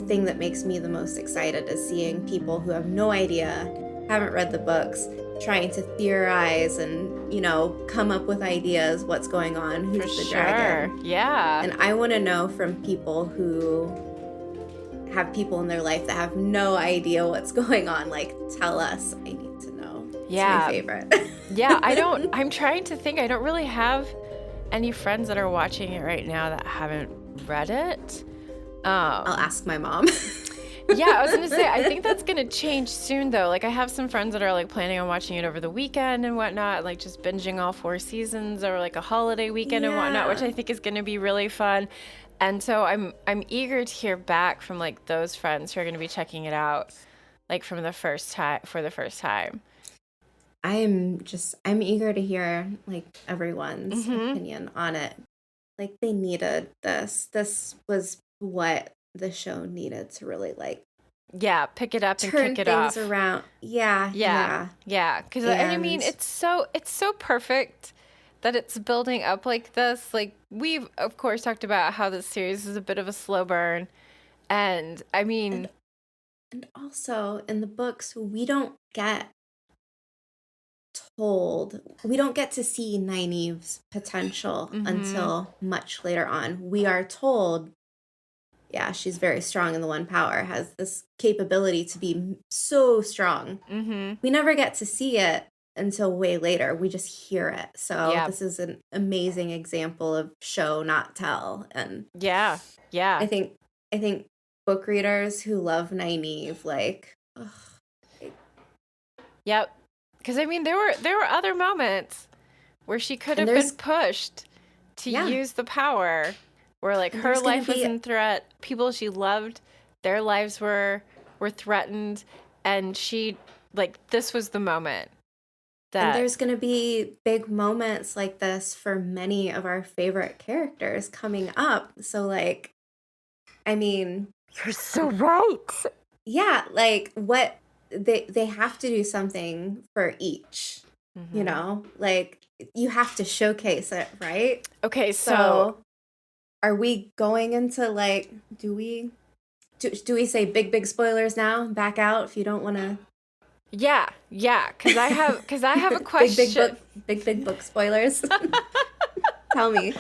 thing that makes me the most excited is seeing people who have no idea, haven't read the books, trying to theorize and, come up with ideas, what's going on, who's the dragon. Yeah. And I want to know from people who have people in their life that have no idea what's going on. Like, tell us. I need to know. Yeah. It's my favorite. Yeah, I'm trying to think. I don't really have any friends that are watching it right now that haven't read it. I'll ask my mom. Yeah, I was going to say, I think that's going to change soon, though. Like, I have some friends that are, like, planning on watching it over the weekend and whatnot, like, just binging all 4 seasons or, like, a holiday weekend and whatnot, which I think is going to be really fun. And so I'm eager to hear back from, like, those friends who are going to be checking it out, like, for the first time. I'm eager to hear, like, everyone's opinion on it. Like, they needed this. This was what the show needed to really, like, pick it up and turn kick it off. things around. Yeah. Because I mean, it's so perfect that it's building up like this. Like, we've of course talked about how this series is a bit of a slow burn, and I mean, and also in the books we don't get to see Nynaeve's potential until much later on. We are told, she's very strong in the One Power, has this capability to be so strong. We never get to see it until way later. We just hear it. So this is an amazing example of show, not tell. And I think book readers who love Nynaeve, like, Yep. Because I mean, there were other moments where she could have been pushed to use the power, where like her life was in threat, people she loved, their lives were threatened, and she, like, this was the moment. And there's going to be big moments like this for many of our favorite characters coming up. So, like, I mean, you're so right. Yeah, like, what they have to do something for each, like, you have to showcase it, right? Okay, so are we going into, like, do we say big spoilers now? Back out if you don't want to. Yeah, because I have a question. big book spoilers. Tell me.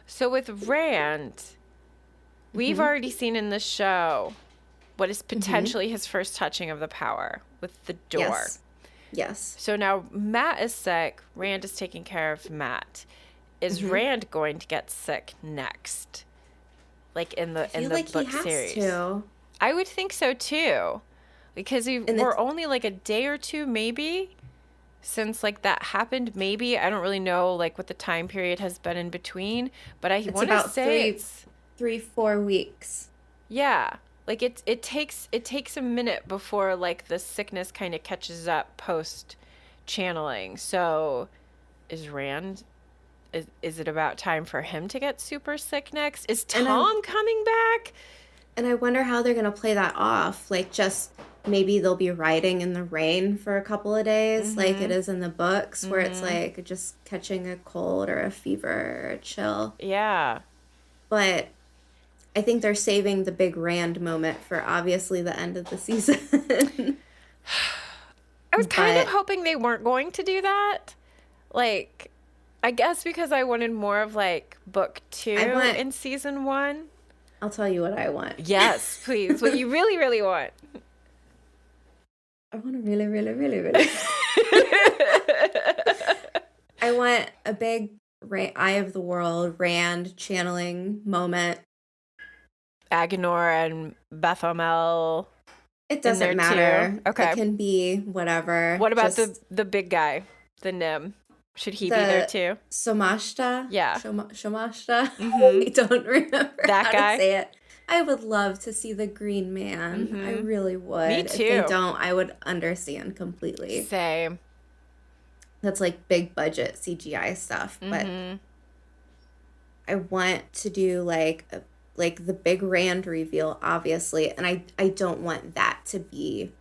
So with Rand, we've already seen in the show what is potentially his first touching of the power with the door. Yes. So now Matt is sick. Rand is taking care of Matt. Is Rand going to get sick next? Like in the book series? To. I would think so too. Because we're only like a day or two maybe since like that happened. Maybe. I don't really know like what the time period has been in between, but I want to say it's 3-4 weeks. Yeah. Like it takes a minute before like the sickness kind of catches up post channeling. So is Rand, is it about time for him to get super sick next? Is Tom coming back? And I wonder how they're going to play that off. Like, just maybe they'll be riding in the rain for a couple of days, like it is in the books, where it's like just catching a cold or a fever or a chill. Yeah. But I think they're saving the big Rand moment for obviously the end of the season. I was kind of hoping they weren't going to do that. Like, I guess because I wanted more of like book 2 in season 1. I'll tell you what I want. Yes, please. What you really, really want. I want to really, really, really, really. I want a big Eye of the World Rand channeling moment. Agenor and Baphomet. It doesn't matter. Too. Okay. It can be whatever. What about the big guy, the Nim? Should he be there too? Somashta? Yeah. Somashta? I don't remember that guy. To say it. I would love to see the Green Man. I really would. Me too. If they don't, I would understand completely. Same. That's like big budget CGI stuff. But I want to do like the big Rand reveal, obviously. And I don't want that to be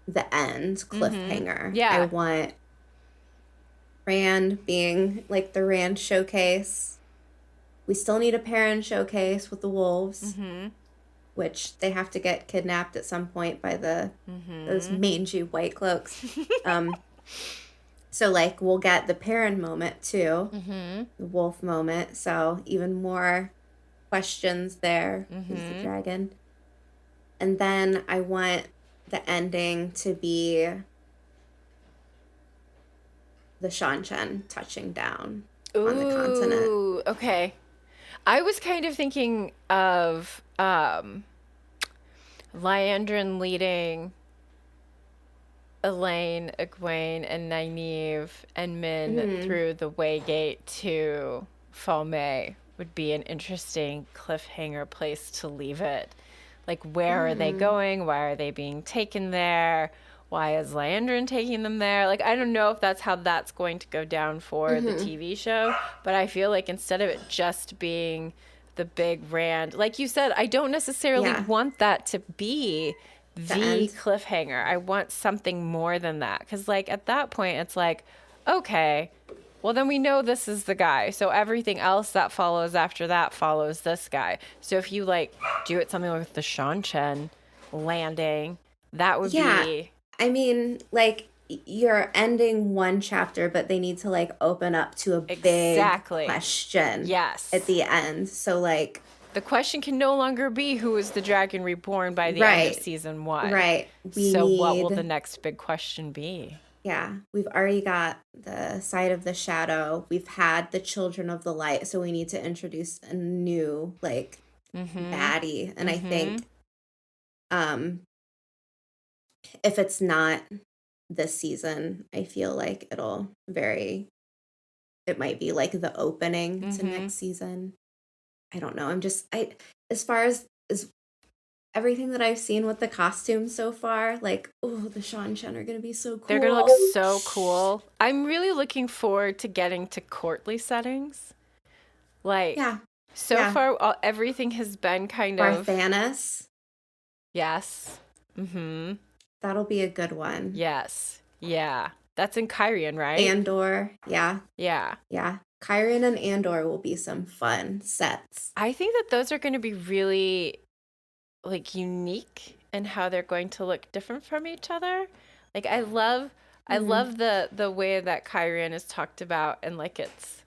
the end cliffhanger. Yeah. I want Rand being like the Rand showcase We still need a Perrin showcase with the wolves, which they have to get kidnapped at some point by those mangy white cloaks. So, like, we'll get the Perrin moment, too. The wolf moment. So, even more questions there. Who's the dragon? And then I want the ending to be the Shan touching down on the continent. Ooh, okay. I was kind of thinking of Lyandrin leading Elaine, Egwene, and Nynaeve and Min through the Waygate to Falme would be an interesting cliffhanger place to leave it. Like, where are they going? Why are they being taken there? Why is Lyandrin taking them there? Like, I don't know if that's how that's going to go down for the TV show, but I feel like instead of it just being the big Rand, like you said, I don't necessarily want that to be the cliffhanger. I want something more than that. Because, like, at that point, it's like, okay, well, then we know this is the guy. So everything else that follows after that follows this guy. So if you, like, do it something with the Shan landing, that would be... I mean, like, you're ending one chapter, but they need to, like, open up to a big question at the end. So, like... The question can no longer be who is the dragon reborn by the end of season 1. Right. What will the next big question be? Yeah. We've already got the side of the shadow. We've had the children of the light. So we need to introduce a new, like, baddie. And I think if it's not this season, I feel like it might be like the opening to next season. I don't know. As far as everything that I've seen with the costumes so far, like, the Shan are going to be so cool. They're going to look so cool. I'm really looking forward to getting to courtly settings. Like, so far, everything has been kind of... Barthanas. Yes. That'll be a good one. Yes. Yeah. That's in Kyrian, right? Andor. Yeah. Yeah. Yeah. Kyrian and Andor will be some fun sets. I think that those are going to be really, like, unique in how they're going to look different from each other. Like, I love the way that Kyrian is talked about and, like, its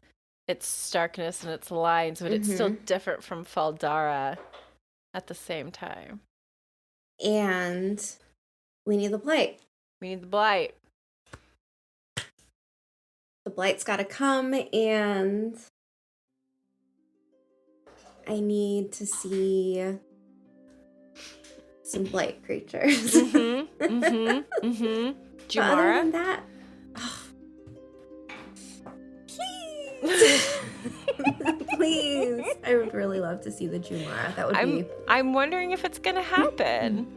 starkness and its lines, but it's still different from Faldara at the same time. And we need the Blight. The Blight's got to come, and I need to see some Blight creatures. Jumara? But other than that, please. Please. I would really love to see the Jumara. That would be... I'm wondering if it's going to happen.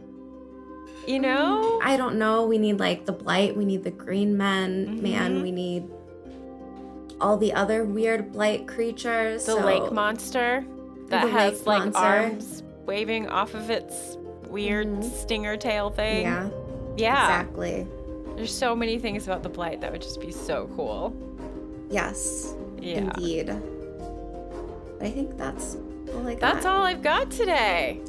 You know? I don't know. We need, like, the Blight. We need the Green Men. Man, we need all the other weird Blight creatures. The lake monster that has, like, arms waving off of its weird stinger tail thing. Yeah. Exactly. There's so many things about the Blight that would just be so cool. Yes. Yeah. Indeed. But I think that's all I got. That's all I've got today.